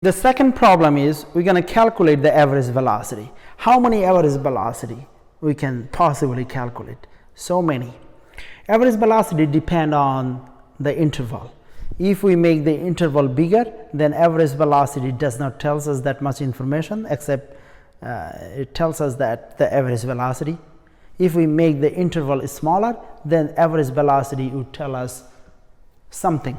The second problem is we're going to calculate the average velocity. How many average velocity we can possibly calculate? So many. Average velocity depend on the interval. If we make the interval bigger, then average velocity does not tell us that much information, except it tells us that the average velocity. If we make the interval smaller, then average velocity would tell us something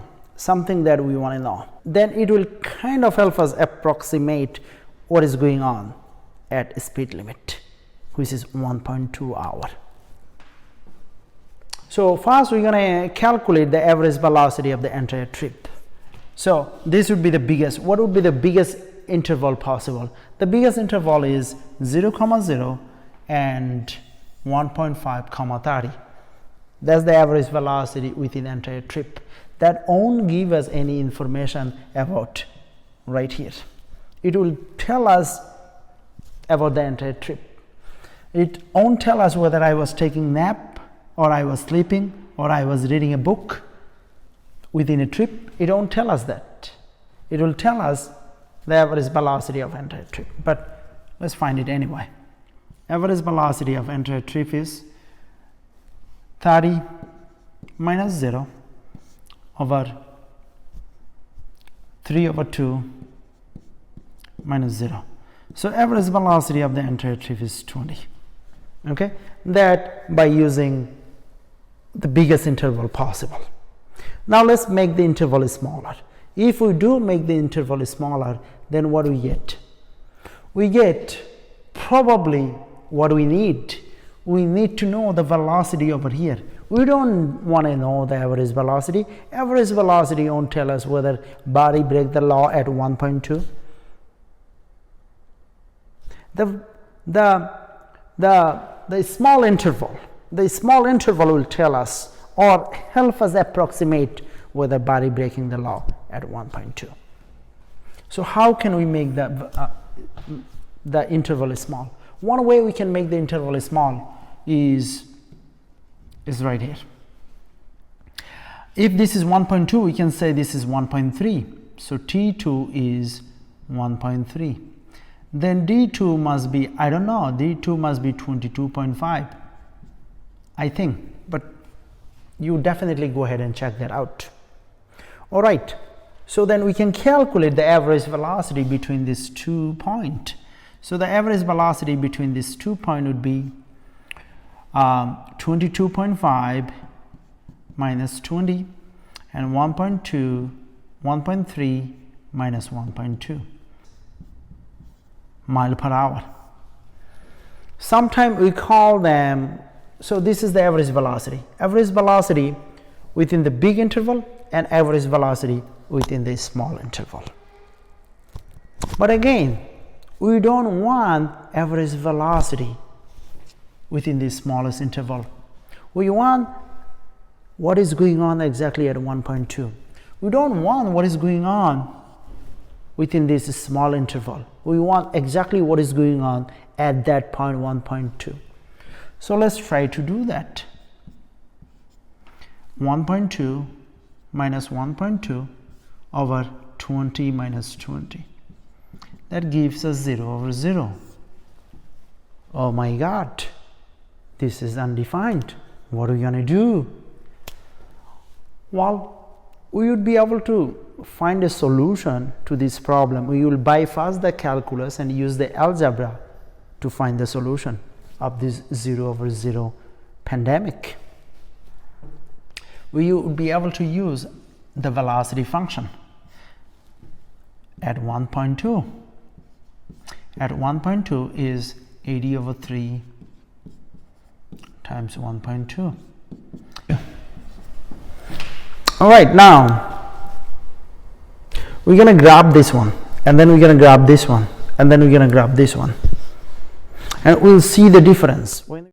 that we want to know. Then it will kind of help us approximate what is going on at speed limit, which is 1.2 hour. So first we're going to calculate the average velocity of the entire trip. So this would be the biggest. What would be the biggest interval possible? The biggest interval is 0, 0 and 1.5, 30. That's the average velocity within the entire trip. That won't give us any information about right here. It will tell us about the entire trip. It won't tell us whether I was taking nap, or I was sleeping, or I was reading a book within a trip. It won't tell us that. It will tell us the average velocity of entire trip. But let's find it anyway. Average velocity of entire trip is 30 minus 0 over 3/2 minus 0. So average velocity of the entire trip is 20. Okay, that by using the biggest interval possible. Now let's make the interval smaller. If we do make the interval smaller, then what do we get? We get probably what we need. We need to know the velocity over here. We don't want to know the average velocity. Average velocity won't tell us whether Bari break the law at 1.2. The small interval, will tell us or help us approximate whether Bari breaking the law at 1.2. So how can we make the interval small? One way we can make the interval small is right here. If this is 1.2, we can say this is 1.3. So T2 is 1.3. Then D2 must be, I don't know, D2 must be 22.5, I think, but you definitely go ahead and check that out. All right, so then we can calculate the average velocity between these 2 points. So the average velocity between these 2 points would be 22.5 minus 20 and 1.3 minus 1.2 mile per hour. Sometimes we call them, so this is the average velocity. Average velocity within the big interval and average velocity within the small interval. But again, we don't want average velocity within the smallest interval. We want what is going on exactly at 1.2. We don't want what is going on within this small interval. We want exactly what is going on at that point 1.2. So let's try to do that. 1.2 minus 1.2 over 20 minus 20. That gives us 0/0. Oh my God, this is undefined. What are we going to do? Well, we would be able to find a solution to this problem. We will bypass the calculus and use the algebra to find the solution of this 0/0 pandemic. We would be able to use the velocity function at 1.2. At 1.2 is 80/3 times 1.2. All right, now we're going to grab this one, and then we're going to grab this one, and then we're going to grab this one, and we'll see the difference.